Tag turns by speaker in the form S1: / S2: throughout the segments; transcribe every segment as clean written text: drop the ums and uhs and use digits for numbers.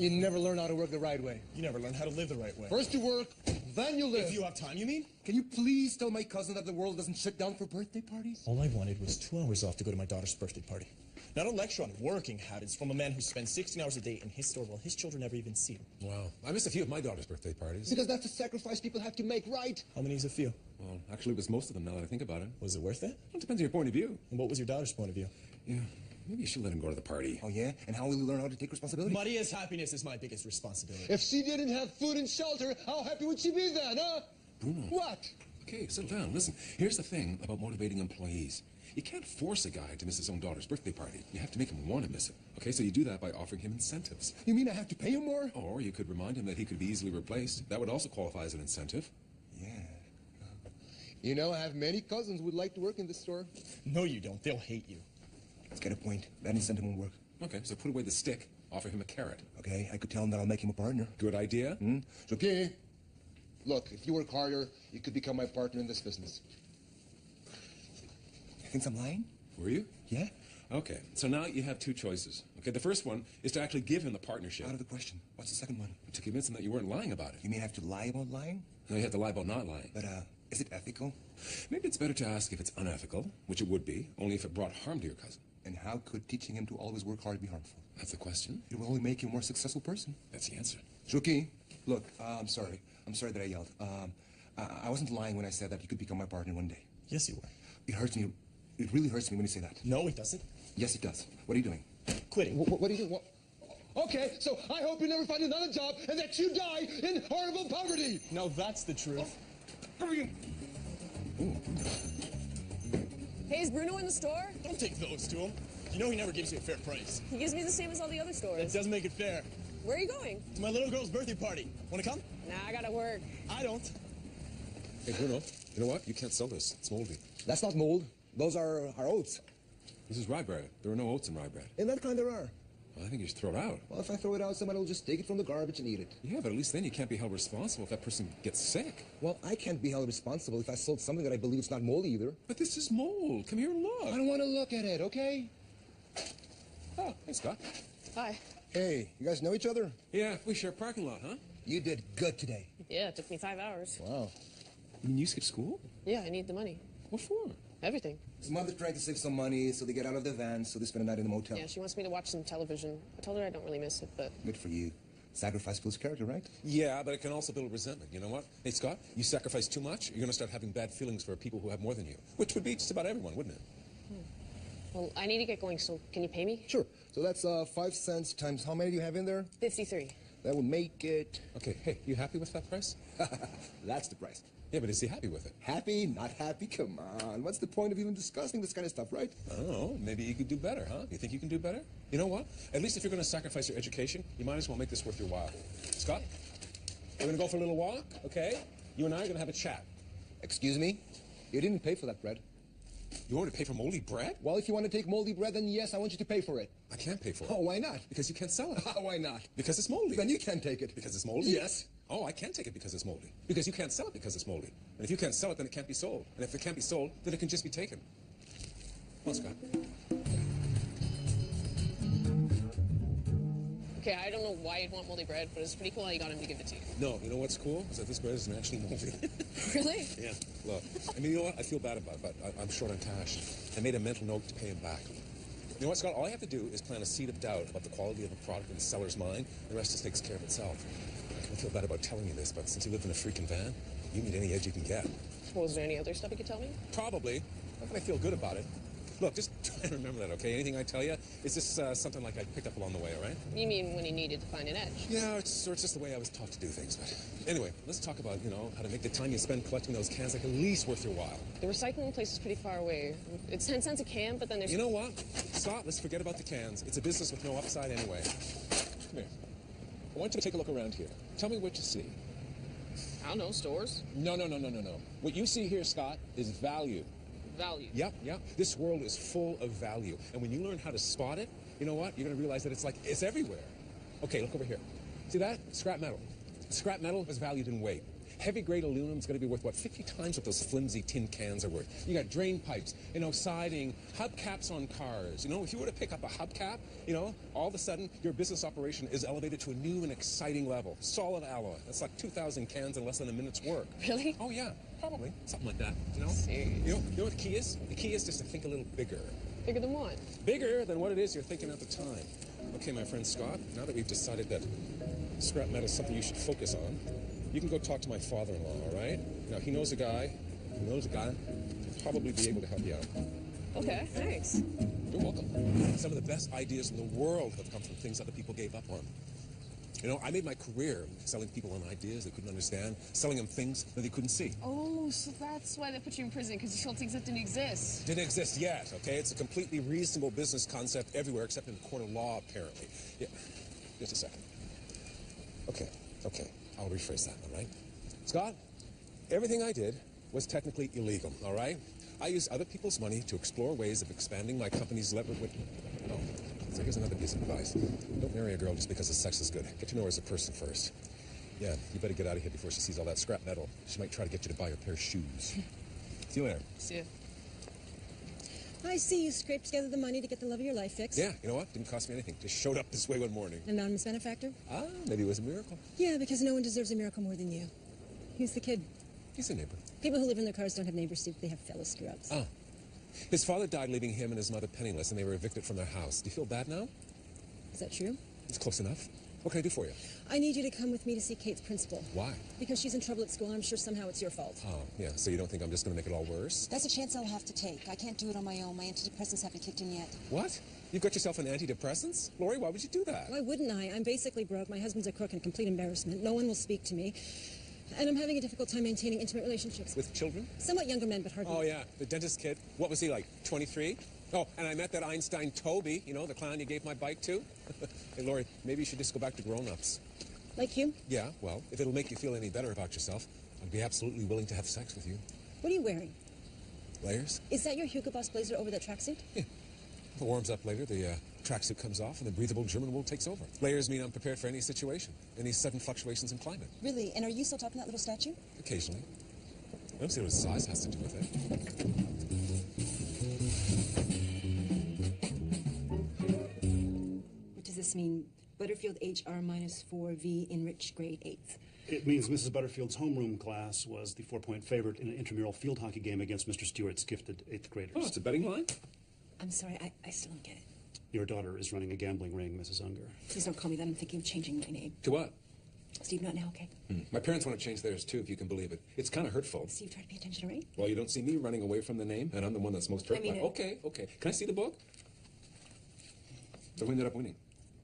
S1: You never learn how to work the right way.
S2: You never learn how to live the right way.
S1: First you work, then you live.
S2: If you have time, you mean?
S1: Can you please tell my cousin that the world doesn't shut down for birthday parties?
S2: All I wanted was 2 hours off to go to my daughter's birthday party. Not a lecture on working habits from a man who spends 16 hours a day in his store while his children never even see him.
S3: Wow. I missed a few of my daughter's birthday parties.
S1: Because that's a sacrifice people have to make, right?
S2: How many is a few?
S3: Well, actually, it was most of them now that I think about it.
S2: Was it worth it?
S3: Well, it depends on your point of view.
S2: And what was your daughter's point of view?
S3: Yeah. Maybe you should let him go to the party.
S1: Oh, yeah? And how will you learn how to take responsibility?
S2: Maria's happiness is my biggest responsibility.
S1: If she didn't have food and shelter, how happy would she be then, huh?
S3: Bruno.
S1: What?
S3: Okay, settle down. Listen, here's the thing about motivating employees. You can't force a guy to miss his own daughter's birthday party. You have to make him want to miss it. Okay, so you do that by offering him incentives.
S1: You mean I have to pay him more?
S3: Or you could remind him that he could be easily replaced. That would also qualify as an incentive.
S1: Yeah. You know, I have many cousins who would like to work in this store.
S2: No, you don't. They'll hate you.
S1: Let's get a point. That incentive won't work.
S3: Okay, so put away the stick. Offer him a carrot.
S1: Okay, I could tell him that I'll make him a partner.
S3: Good idea.
S1: It's okay. Look, if you work harder, you could become my partner in this business. You think I'm lying?
S3: Were you?
S1: Yeah.
S3: Okay, so now you have two choices. Okay, the first one is to actually give him the partnership.
S1: Out of the question. What's the second one?
S3: To convince him that you weren't lying about it.
S1: You mean I have to lie about lying?
S3: No, you have to lie about not lying.
S1: But, is it ethical?
S3: Maybe it's better to ask if it's unethical, which it would be, only if it brought harm to your cousin.
S1: And how could teaching him to always work hard be harmful?
S3: That's the question.
S1: It will only make you a more successful person.
S3: That's the answer.
S1: Shuki, look, I'm sorry. I'm sorry that I yelled. I wasn't lying when I said that you could become my partner one day.
S2: Yes, you were.
S1: It hurts me. It really hurts me when you say that.
S2: No, it doesn't.
S1: Yes, it does. What are you doing?
S2: Quitting.
S1: What are you doing? What? Okay, so I hope you never find another job and that you die in horrible poverty.
S2: Now that's the truth.
S4: Hey, is Bruno in the store?
S2: Don't take those to him. You know he never gives you a fair price.
S4: He gives me the same as all the other
S2: It
S4: stores.
S2: doesn't make it fair.
S4: Where are you going?
S2: It's my little girl's birthday party. Want to come?
S4: Nah, I gotta work.
S2: I don't.
S3: Hey, Bruno, you know what? You can't sell this. It's moldy.
S1: That's not mold. Those are our oats.
S3: This is rye bread. There are no oats in rye bread.
S1: In that kind there are.
S3: Well, I think you should throw it out.
S1: Well, if I throw it out, somebody will just take it from the garbage and eat it.
S3: Yeah, but at least then you can't be held responsible if that person gets sick.
S1: Well, I can't be held responsible if I sold something that I believe is not moldy either.
S3: But this is mold. Come here and look.
S1: I don't want to look at it, okay?
S3: Oh, hey, Scott.
S4: Hi.
S1: Hey, you guys know each other?
S3: Yeah, we share a parking lot, huh?
S1: You did good today.
S4: Yeah, it took me 5 hours.
S1: Wow.
S3: You mean you skipped school?
S4: Yeah, I need the money.
S3: What for?
S4: Everything.
S1: His mother's trying to save some money, so they get out of the van, so they spend a night in the motel.
S4: Yeah, she wants me to watch some television. I told her I don't really miss it, but...
S1: Good for you. Sacrifice builds character, right?
S3: Yeah, but it can also build resentment. You know what? Hey, Scott, you sacrifice too much, you're going to start having bad feelings for people who have more than you. Which would be just about everyone, wouldn't it?
S4: Well, I need to get going, so can you pay me?
S1: Sure. So that's 5 cents times how many do you have in there?
S4: 53.
S1: That would make it...
S3: Okay, hey, you happy with that price?
S1: That's the price.
S3: Yeah, but is he happy with it?
S1: Happy, not happy? Come on. What's the point of even discussing this kind of stuff, right?
S3: I don't know. Maybe you could do better, huh? You think you can do better? You know what? At least if you're going to sacrifice your education, you might as well make this worth your while. Scott, we're going to go for a little walk, okay? You and I are going to have a chat.
S1: Excuse me? You didn't pay for that bread.
S3: You want me to pay for moldy bread?
S1: Well, if you want to take moldy bread, then yes, I want you to pay for it.
S3: I can't pay for it.
S1: Oh, why not?
S3: Because you can't sell it.
S1: Why not?
S3: Because it's moldy.
S1: Then you can't take it.
S3: Because it's moldy?
S1: Yes.
S3: Oh, I can take it because it's moldy. Because you can't sell it because it's moldy. And if you can't sell it, then it can't be sold. And if it can't be sold, then it can just be taken. Come on, Scott.
S4: Okay, I don't know why you'd want moldy bread, but it's pretty cool how you got him to give it to you.
S3: No, you know what's cool? Is that this bread isn't actually moldy.
S4: Really?
S3: Yeah, look. I mean, you know what? I feel bad about it, but I'm short on cash. I made a mental note to pay him back. You know what, Scott? All I have to do is plant a seed of doubt about the quality of a product in the seller's mind. The rest just takes care of itself. I feel bad about telling you this, but since you live in a freaking van, you need any edge you can get.
S4: Well, is there any other stuff you could tell me?
S3: Probably. But I feel good about it. Look, just try and remember that, okay? Anything I tell you, is this something like I picked up along the way, all right?
S4: You mean when you needed to find an edge?
S3: Yeah, it's just the way I was taught to do things. But anyway, let's talk about, you know, how to make the time you spend collecting those cans like at least worth your while.
S4: The recycling place is pretty far away. It's 10 cents a can, but then there's...
S3: You know what? Scott, let's forget about the cans. It's a business with no upside anyway. Come here. I want you to take a look around here. Tell me what you see.
S4: I don't know, stores?
S3: No. What you see here, Scott, is value.
S4: Value.
S3: Yep. This world is full of value. And when you learn how to spot it, you know what? You're going to realize that it's everywhere. Okay, look over here. See that? Scrap metal. Scrap metal is valued in weight. Heavy grade aluminum's going to be worth, what, 50 times what those flimsy tin cans are worth. You got drain pipes, siding, hubcaps on cars. If you were to pick up a hubcap, all of a sudden your business operation is elevated to a new and exciting level. Solid alloy. That's like 2,000 cans in less than a minute's work.
S4: Really?
S3: Oh, yeah. Probably. Something like that,
S4: Serious.
S3: You know what the key is? The key is just to think a little bigger.
S4: Bigger than what?
S3: Bigger than what it is you're thinking at the time. Okay, my friend Scott, now that we've decided that scrap metal is something you should focus on, you can go talk to my father-in-law, all right? Now, he knows a guy who'll probably be able to help you out.
S4: Okay, thanks.
S3: You're welcome. Some of the best ideas in the world have come from things other people gave up on. I made my career selling people on ideas they couldn't understand, selling them things that they couldn't see.
S4: Oh, so that's why they put you in prison, because you sold things that didn't exist.
S3: Didn't exist yet, okay? It's a completely reasonable business concept everywhere except in the court of law, apparently. Yeah, just a second. Okay, I'll rephrase that, all right? Scott, everything I did was technically illegal, all right? I used other people's money to explore ways of expanding my company's leverage with... Oh, so here's another piece of advice. Don't marry a girl just because the sex is good. Get to know her as a person first. Yeah, you better get out of here before she sees all that scrap metal. She might try to get you to buy her a pair of shoes. See you later.
S4: See ya.
S5: I see you scraped together the money to get the love of your life fixed.
S3: Yeah, you know what? Didn't cost me anything. Just showed up this way one morning.
S5: Anonymous benefactor?
S3: Ah, maybe it was a miracle.
S5: Yeah, because no one deserves a miracle more than you. Who's the kid?
S3: He's a neighbor.
S5: People who live in their cars don't have neighbors, Steve. They have fellow screw-ups.
S3: Oh. His father died leaving him and his mother penniless, and they were evicted from their house. Do you feel bad now?
S5: Is that true?
S3: It's close enough. What can I do for you?
S5: I need you to come with me to see Kate's principal.
S3: Why?
S5: Because she's in trouble at school, and I'm sure somehow it's your fault.
S3: Oh, yeah. So you don't think I'm just going to make it all worse?
S6: That's a chance I'll have to take. I can't do it on my own. My antidepressants haven't kicked in yet.
S3: What? You've got yourself an antidepressants? Lori, why would you do that?
S5: Why wouldn't I? I'm basically broke. My husband's a crook and a complete embarrassment. No one will speak to me. And I'm having a difficult time maintaining intimate relationships.
S3: With children?
S5: Somewhat younger men, but hardly.
S3: Oh, yeah. The dentist kid. What was he like, 23? Oh, and I met that Einstein Toby, the clown you gave my bike to. Hey, Lori, maybe you should just go back to grown-ups.
S5: Like you?
S3: Yeah, well, if it'll make you feel any better about yourself, I'd be absolutely willing to have sex with you.
S5: What are you wearing?
S3: Layers?
S5: Is that your Hugo Boss blazer over that tracksuit?
S3: Yeah. If it warms up later, the tracksuit comes off and the breathable German wool takes over. Layers mean I'm prepared for any situation, any sudden fluctuations in climate.
S6: Really? And are you still talking to that little statue?
S3: Occasionally. I don't see what his size has to do with it.
S6: What does this mean? Butterfield HR -4V enriched grade 8th.
S7: It means Mrs. Butterfield's homeroom class was the 4-point favorite in an intramural field hockey game against Mr. Stewart's gifted 8th graders.
S3: Oh, it's a betting line?
S6: I'm sorry, I still don't get it.
S7: Your daughter is running a gambling ring, Mrs. Unger.
S6: Please don't call me that. I'm thinking of changing my name.
S3: To what?
S6: Steve, not now, okay?
S3: My parents want to change theirs, too, if you can believe it. It's kind of hurtful.
S6: Steve, try to pay attention, all right?
S3: Well, you don't see me running away from the name, and I'm the one that's most hurt
S6: I mean
S3: by
S6: it.
S3: Okay. Can I see the book? So who ended up winning?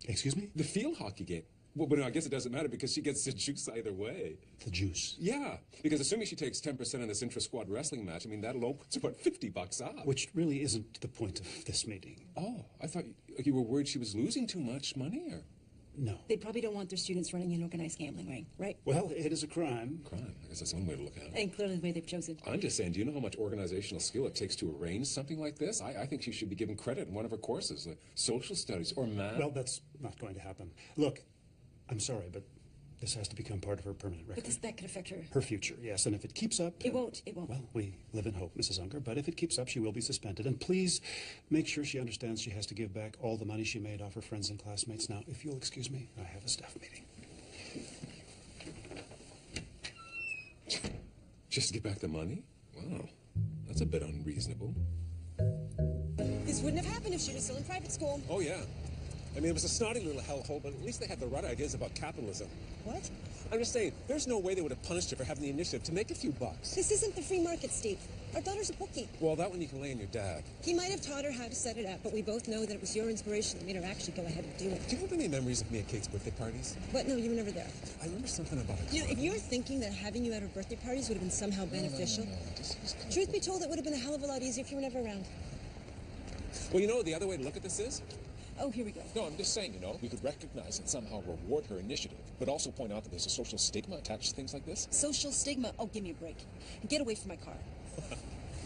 S7: Excuse me?
S3: The field hockey game. Well, but I guess it doesn't matter because she gets the juice either way.
S7: The juice.
S3: Yeah, because assuming she takes 10% in this intra-squad wrestling match, I mean, that alone puts about $50 off.
S7: Which really isn't the point of this meeting.
S3: Oh, I thought you were worried she was losing too much money, or...
S7: No.
S6: They probably don't want their students running an organized gambling ring, right?
S7: Well, it is a crime.
S3: Crime. I guess that's one way to look at it.
S6: And clearly the way they've chosen.
S3: I'm just saying, do you know how much organizational skill it takes to arrange something like this? I think she should be given credit in one of her courses, like social studies or math.
S7: Well, that's not going to happen. Look, I'm sorry, but this has to become part of her permanent record.
S6: But that could affect her.
S7: Her future, yes. And if it keeps up...
S6: It won't.
S7: Well, we live in hope, Mrs. Unger. But if it keeps up, she will be suspended. And please make sure she understands she has to give back all the money she made off her friends and classmates. Now, if you'll excuse me, I have a staff meeting.
S3: Just to get back the money? Wow, that's a bit unreasonable.
S5: This wouldn't have happened if she was still in private school.
S3: Oh, yeah. I mean, it was a snotty little hellhole, but at least they had the right ideas about capitalism.
S5: What?
S3: I'm just saying, there's no way they would have punished her for having the initiative to make a few bucks.
S5: This isn't the free market, Steve. Our daughter's a bookie.
S3: Well, that one you can lay on your dad.
S5: He might have taught her how to set it up, but we both know that it was your inspiration that made her actually go ahead and do it.
S3: Do you have any memories of me at Kate's birthday parties?
S5: What? No, you were never there.
S3: I remember something about it.
S5: You know, if you're thinking that having you at her birthday parties would have been somehow beneficial,
S3: Just
S5: truth be told, it would have been a hell of a lot easier if you were never around.
S3: Well, you know, the other way to look at this is...
S5: Oh, here we go.
S8: No, I'm just saying, we could recognize and somehow reward her initiative, but also point out that there's a social stigma attached to things like this.
S6: Social stigma. Oh, give me a break. Get away from my car.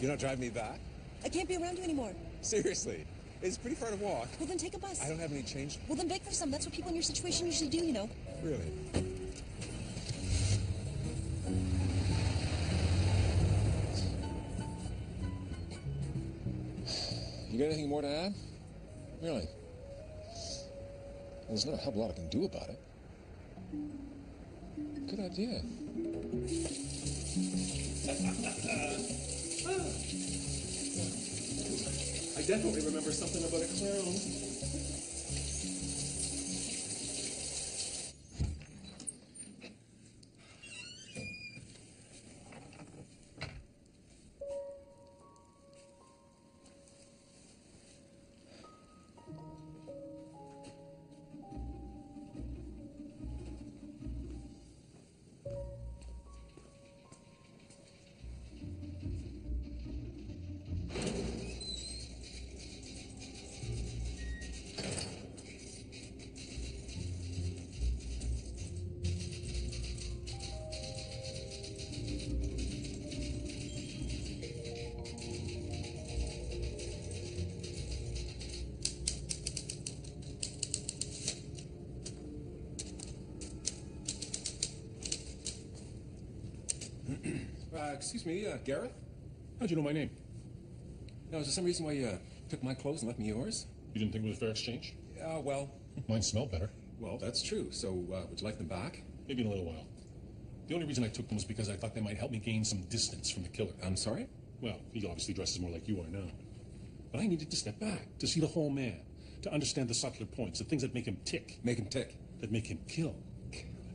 S3: You're not driving me back?
S6: I can't be around you anymore.
S3: Seriously. It's pretty far to walk.
S6: Well, then take a bus.
S3: I don't have any change.
S6: Well, then beg for some. That's what people in your situation usually do,
S3: Really?
S8: You got anything more to add? Really? Well, there's not a hell of a lot I can do about it. Good idea.
S3: I definitely remember something about a clown.
S1: Excuse me, Gareth?
S9: How'd you know my name?
S1: Now, is there some reason why you took my clothes and left me yours?
S9: You didn't think it was a fair exchange?
S1: Well,
S9: Mine smell better.
S1: well, that's true. So, would you like them back?
S9: Maybe in a little while. The only reason I took them was because I thought they might help me gain some distance from the killer.
S1: I'm sorry?
S9: Well, he obviously dresses more like you are now. But I needed to step back, to see the whole man, to understand the subtler points, the things that make him tick,
S1: Make him tick.
S9: that make him kill.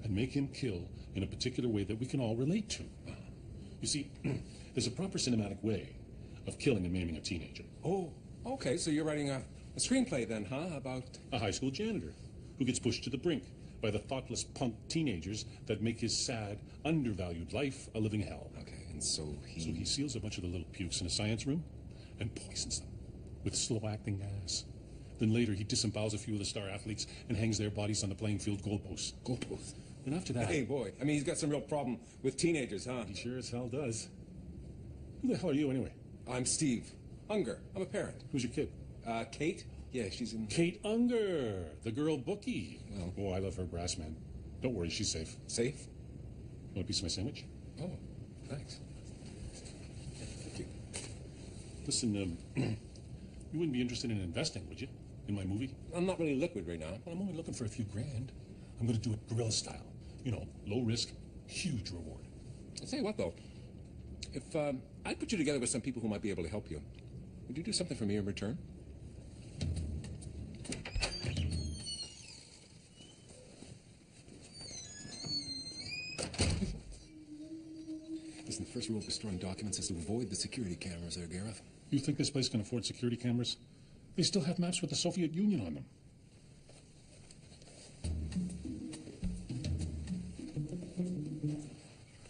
S9: And make him kill in a particular way that we can all relate to. You see, there's a proper cinematic way of killing and maiming a teenager.
S1: Oh, okay. So you're writing a screenplay then, huh? About...
S9: A high school janitor who gets pushed to the brink by the thoughtless punk teenagers that make his sad, undervalued life a living hell.
S1: Okay, and so he...
S9: So he seals a bunch of the little pukes in a science room and poisons them with slow-acting gas. Then later he disembowels a few of the star athletes and hangs their bodies on the playing field goalposts.
S1: Goalpost.
S9: And after that...
S1: Hey, boy. I mean, he's got some real problem with teenagers, huh?
S9: He sure as hell does. Who the hell are you, anyway?
S1: I'm Steve Unger. I'm a parent.
S9: Who's your kid?
S1: Kate? Yeah, she's in...
S9: Kate Unger, the girl bookie.
S1: Well.
S9: Oh, I love her brass, man. Don't worry, she's safe.
S1: Safe?
S9: Want a piece of my sandwich?
S1: Oh, thanks. Thank you.
S9: Listen, you wouldn't be interested in investing, would you? In my movie?
S1: I'm not really liquid right now.
S9: Well, I'm only looking for a few grand. I'm going to do it guerrilla style. You know, low risk, huge reward.
S1: I'll tell you what, though. If I put you together with some people who might be able to help you, would you do something for me in return? Listen, the first rule for storing documents is to avoid the security cameras there, Gareth.
S9: You think this place can afford security cameras? They still have maps with the Soviet Union on them.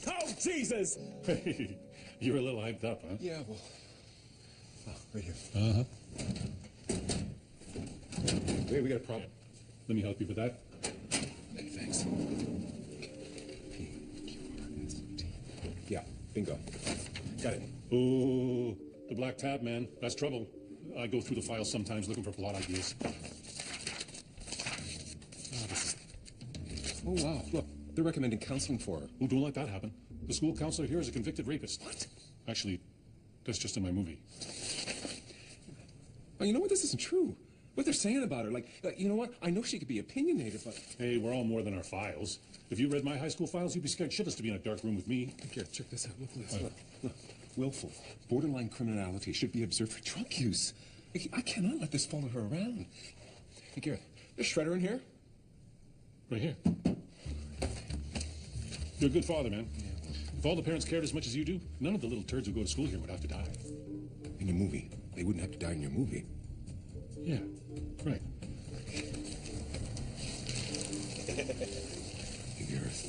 S2: Oh, Jesus!
S9: Hey, you're a little hyped up, huh?
S1: Yeah, well... Oh, right here.
S9: Uh-huh.
S1: Wait, we got a problem.
S9: Let me help you with that.
S1: Hey, thanks. P-Q-R-S-T. Yeah, bingo. Got it.
S9: Oh, the black tab, man. That's trouble. I go through the files sometimes looking for plot ideas.
S1: Oh, wow. Look, they're recommending counseling for her.
S9: Oh, don't let that happen. The school counselor here is a convicted rapist. What? Actually, that's just in my movie.
S1: Oh, you know what? This isn't true. What they're saying about her, like, you know what? I know she could be opinionated, but...
S9: Hey, we're all more than our files. If you read my high school files, you'd be scared shitless to be in a dark room with me.
S1: Here, check this out. Look at this. Look. Willful, borderline criminality should be observed for drug use. I cannot let this follow her around. Hey, Gareth, there's Shredder in here?
S9: Right here. You're a good father, man. If all the parents cared as much as you do, none of the little turds who go to school here would have to die.
S1: In your movie. They wouldn't have to die in your movie.
S9: Yeah, right.
S1: Hey, Gareth.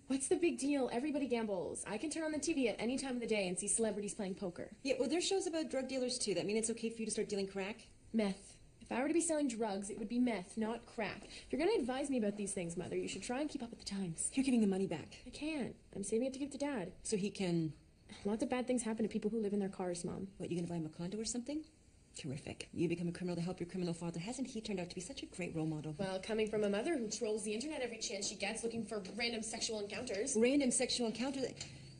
S10: What's the big deal? Everybody gambles. I can turn on the TV at any time of the day and see celebrities playing poker.
S6: Yeah, well, there's shows about drug dealers, too. That mean it's okay for you to start dealing crack?
S10: Meth. If I were to be selling drugs, it would be meth, not crack. If you're going to advise me about these things, Mother, you should try and keep up with the times.
S6: You're giving the money back.
S10: I can't. I'm saving it to give to Dad.
S6: So he can...
S10: Lots of bad things happen to people who live in their cars, Mom.
S6: What, you gonna buy him a condo or something? Terrific. You become a criminal to help your criminal father. Hasn't he turned out to be such a great role model?
S10: Well, coming from a mother who trolls the internet every chance she gets looking for random sexual encounters.
S6: Random sexual encounter.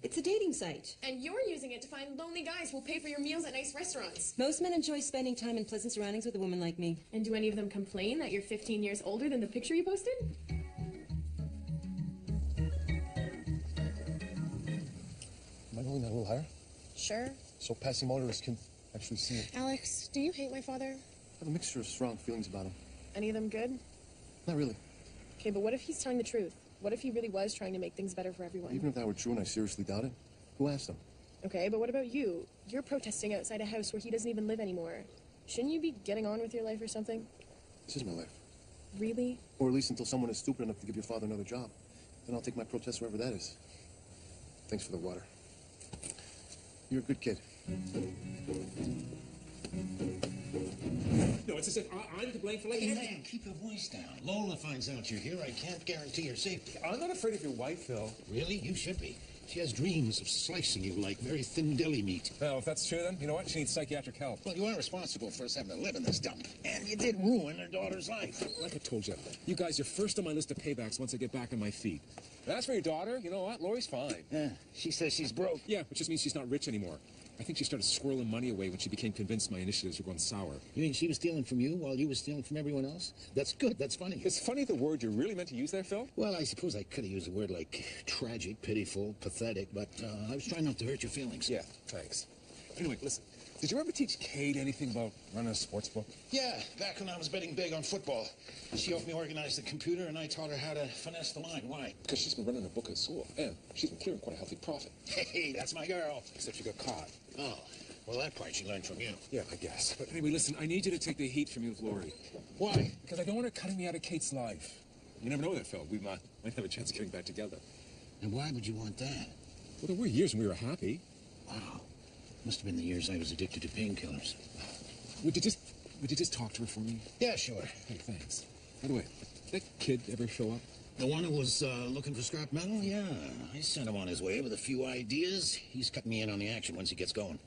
S6: It's a dating site.
S10: And you're using it to find lonely guys who'll pay for your meals at nice restaurants.
S6: Most men enjoy spending time in pleasant surroundings with a woman like me.
S10: And do any of them complain that you're 15 years older than the picture you posted?
S11: Am I going that a little higher?
S10: Sure.
S11: So passing motorists can actually see it.
S10: Alex, do you hate my father?
S11: I have a mixture of strong feelings about him.
S10: Any of them good?
S11: Not really.
S10: Okay, but what if he's telling the truth? What if he really was trying to make things better for everyone?
S11: Even if that were true and I seriously doubt it, who asked him?
S10: Okay, but what about you? You're protesting outside a house where he doesn't even live anymore. Shouldn't you be getting on with your life or something?
S11: This is my life.
S10: Really?
S11: Or at least until someone is stupid enough to give your father another job. Then I'll take my protest wherever that is. Thanks for the water. You're a good kid.
S1: No, it's as if I'm to blame for like...
S12: Hey, man, keep your voice down. Lola finds out you're here. I can't guarantee your safety.
S1: I'm not afraid of your wife, Phil.
S12: Really? You should be. She has dreams of slicing you like very thin deli meat.
S3: Well, if that's true, then, you know what? She needs psychiatric help.
S12: Well, you are responsible for us having to live in this dump. And you did ruin her daughter's life.
S3: Like I told you, you guys are first on my list of paybacks once I get back on my feet. As for your daughter, you know what? Lori's fine.
S12: Yeah, she says she's broke.
S3: Yeah, which just means she's not rich anymore. I think she started squirreling money away when she became convinced my initiatives were going sour.
S12: You mean she was stealing from you while you were stealing from everyone else? That's good. That's funny.
S3: Is funny the word you really meant to use there, Phil?
S12: Well, I suppose I could have used a word like tragic, pitiful, pathetic, but I was trying not to hurt your feelings.
S3: Yeah, thanks. Anyway, listen. Did you ever teach Kate anything about running a sports book?
S12: Yeah, back when I was betting big on football. She helped me organize the computer, and I taught her how to finesse the line. Why?
S3: Because she's been running a book at school, and she's been clearing quite a healthy profit.
S12: Hey, that's my girl.
S3: Except she got caught.
S12: Oh, well, that part she learned from you.
S3: Yeah, I guess. But anyway, listen, I need you to take the heat from you with Lori.
S12: Why?
S3: Because I don't want her cutting me out of Kate's life. You never know that, Phil. We might have a chance of getting back together.
S12: And why would you want that?
S3: Well, there were years when we were happy.
S12: Wow. Must have been the years I was addicted to painkillers.
S3: Would you just talk to her for me?
S12: Yeah, sure.
S3: Hey, thanks. By the way, did that kid ever show up?
S12: The one who was looking for scrap metal? Yeah, I sent him on his way with a few ideas. He's cutting me in on the action once he gets going.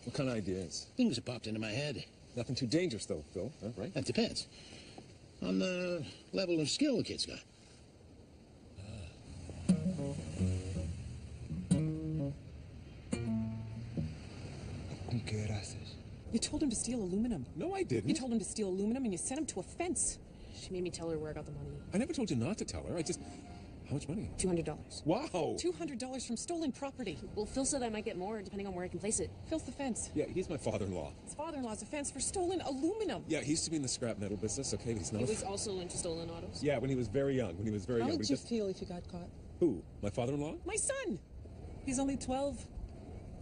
S3: What kind of ideas?
S12: Things that popped into my head.
S3: Nothing too dangerous, though, Phil, huh, right?
S12: That depends on the level of skill the kid's got.
S13: You told him to steal aluminum.
S3: No, I didn't.
S13: You told him to steal aluminum and you sent him to a fence.
S10: She made me tell her where I got the money.
S3: I never told you not to tell her. I just... How much money?
S10: $200.
S3: Wow!
S13: $200 from stolen property.
S4: Well, Phil said I might get more depending on where I can place it.
S13: Phil's the fence.
S3: Yeah, he's my father-in-law.
S13: His father-in-law's a fence for stolen aluminum.
S3: Yeah, he used to be in the scrap metal business, okay, but he's not...
S4: He was also into stolen autos.
S3: Yeah, when he was very young. How
S13: would
S3: but
S13: you feel if you got caught?
S3: Who? My father-in-law?
S13: My son! He's only 12.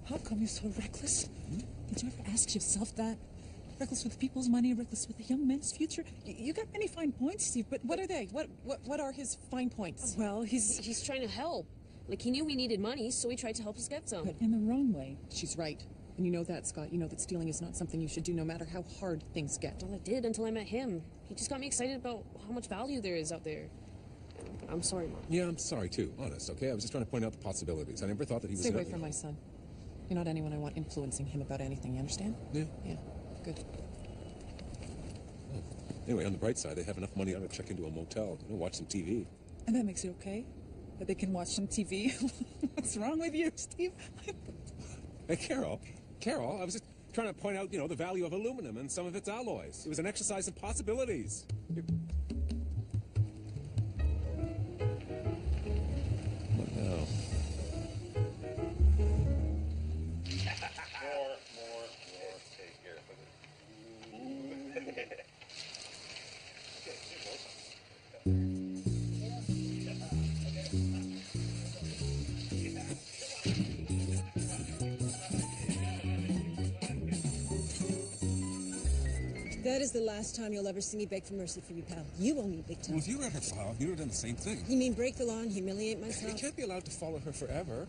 S13: How come you're so reckless? Did you ever ask yourself that? Reckless with people's money, reckless with a young man's future. You got many fine points, Steve, but what are they? What are his fine points? Well,
S4: He's trying to help. Like, he knew we needed money, so he tried to help us get some.
S13: But in the wrong way. She's right. And you know that, Scott. You know that stealing is not something you should do no matter how hard things get.
S4: Well, I did until I met him. He just got me excited about how much value there is out there. I'm sorry, Mom.
S3: Yeah, I'm sorry, too. Honest, okay? I was just trying to point out the possibilities. I never thought that he was...
S13: Stay away from my son. You're not anyone I want influencing him about anything, you understand?
S3: Yeah.
S13: Yeah, good.
S3: Oh. Anyway, on the bright side, they have enough money on to check into a motel, watch some TV.
S13: And that makes it okay? That they can watch some TV? What's wrong with you, Steve?
S3: Hey, Carol, I was just trying to point out, the value of aluminum and some of its alloys. It was an exercise in possibilities. What now?
S11: More. Take care of it.
S5: That is the last time you'll ever see me beg for mercy for you, pal. You owe me big time.
S3: Well, if you let her file, you'd have done the same thing.
S5: You mean break the law and humiliate myself?
S3: You can't be allowed to follow her forever.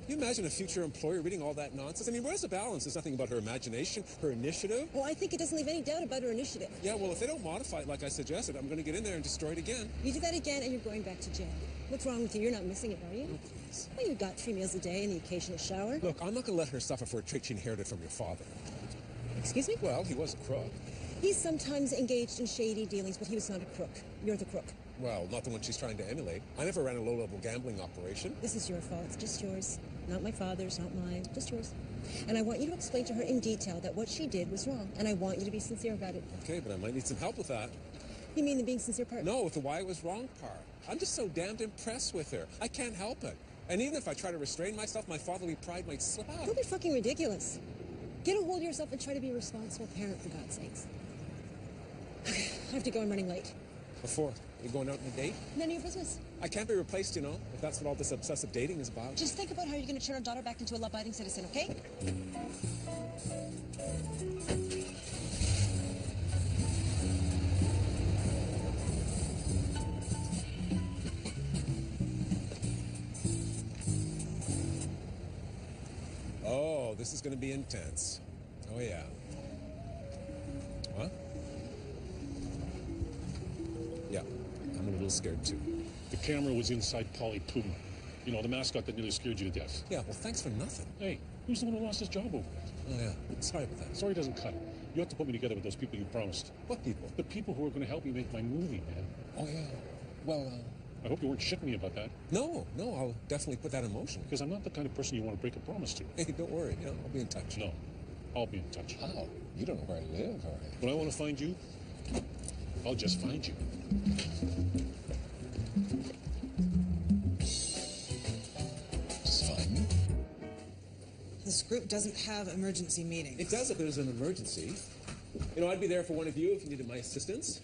S3: Can you imagine a future employer reading all that nonsense? I mean, where's the balance? There's nothing about her imagination, her initiative.
S5: Oh, I think it doesn't leave any doubt about her initiative.
S3: Yeah, well, if they don't modify it like I suggested, I'm going to get in there and destroy it again.
S5: You do that again and you're going back to jail. What's wrong with you? You're not missing it, are you?
S3: Oh, please.
S5: Well, you've got 3 meals a day and the occasional shower.
S3: Look, I'm not going to let her suffer for a trait she inherited from your father.
S5: Excuse me?
S3: Well, he was a crook.
S5: He's sometimes engaged in shady dealings, but he was not a crook. You're the crook.
S3: Well, not the one she's trying to emulate. I never ran a low-level gambling operation.
S5: This is your fault. It's just yours. Not my father's, not mine. Just yours. And I want you to explain to her in detail that what she did was wrong. And I want you to be sincere about it.
S3: Okay, but I might need some help with that.
S5: You mean the being sincere part?
S3: No, with the why it was wrong part. I'm just so damned impressed with her. I can't help it. And even if I try to restrain myself, my fatherly pride might slip out.
S5: Don't be fucking ridiculous. Get a hold of yourself and try to be a responsible parent, for God's sakes. Okay, I have to go. I'm running late.
S3: Before, you going out on a date?
S5: None of your business.
S3: I can't be replaced, you know, if that's what all this obsessive dating is about.
S5: Just think about how you're going to turn our daughter back into a law-abiding citizen, okay?
S3: Oh, this is going to be intense. Oh, yeah. What? Yeah, I'm a little scared, too.
S9: The camera was inside Polly Puma. You know, the mascot that nearly scared you to death.
S3: Yeah, well, thanks for nothing.
S9: Hey, who's the one who lost his job over it?
S3: Oh, yeah. Sorry about that.
S9: Sorry doesn't cut it. You have to put me together with those people you promised.
S3: What people?
S9: The people who are going to help me make my movie, man.
S3: Oh, yeah. Well,
S9: I hope you weren't shitting me about that.
S3: No, I'll definitely put that in motion.
S9: Because I'm not the kind of person you want to break a promise to.
S3: Hey, don't worry. You know, I'll be in touch.
S9: No, I'll be in touch.
S8: How? You don't know where I live, all right?
S9: When I want to find you, I'll just find you.
S8: Just find me.
S14: This group doesn't have emergency meetings.
S3: It does if there's an emergency. You know, I'd be there for one of you if you needed my assistance.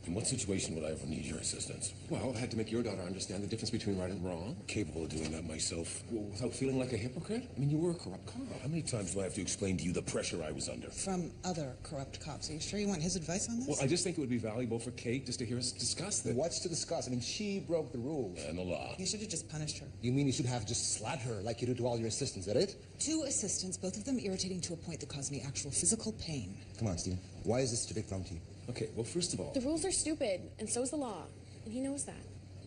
S12: In what situation would I ever need your assistance?
S1: Well, I had to make your daughter understand the difference between right and wrong.
S12: I'm capable of doing that myself.
S1: Well, without feeling like a hypocrite? I mean, you were a corrupt cop.
S12: How many times do I have to explain to you the pressure I was under?
S14: From other corrupt cops. Are you sure you want his advice on this?
S3: Well, I just think it would be valuable for Kate just to hear us discuss this.
S15: What's to discuss? I mean, she broke the rules.
S12: And the law.
S14: You should have just punished her.
S15: You mean you should have just slapped her like you do to all your assistants, is that it?
S14: 2 assistants, both of them irritating to a point that caused me actual physical pain.
S15: Come on, Steve. Why is this such a big problem to you?
S3: Okay, well, first of all...
S10: The rules are stupid, and so is the law. And he knows that.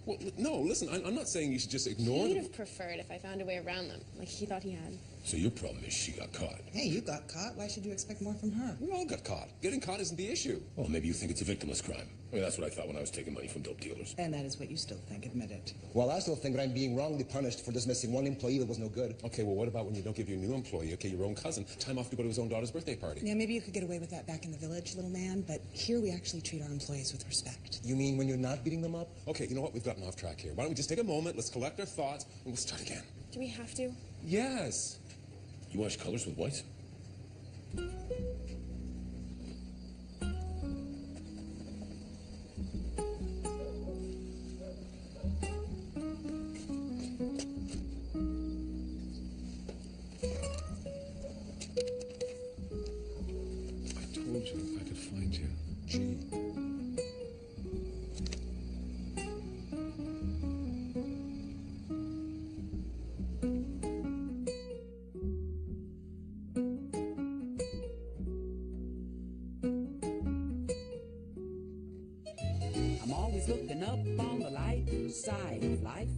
S3: Well, no, listen, I'm not saying you should just ignore
S10: He'd
S3: them.
S10: have preferred if I found a way around them, like he thought he had.
S12: So your problem is she got caught.
S14: Hey, you got caught. Why should you expect more from her?
S3: We all got caught. Getting caught isn't the issue.
S12: Well, maybe you think it's a victimless crime. I mean, that's what I thought when I was taking money from dope dealers.
S14: And that is what you still think. Admit it.
S15: Well, I still think that I'm being wrongly punished for dismissing one employee that was no good.
S3: Okay, well, what about when you don't give your new employee, okay, your own cousin, time off to go to his own daughter's birthday party?
S14: Yeah, maybe you could get away with that back in the village, little man, but here we actually treat our employees with respect.
S15: You mean when you're not beating them up?
S3: Okay, you know what? We've gotten off track here. Why don't we just take a moment, let's collect our thoughts, and we'll start again.
S10: Do we have to?
S3: Yes.
S12: You wash colors with whites?
S1: I told you I could find you.
S3: Gee.
S16: I'm always looking up on the light side of life.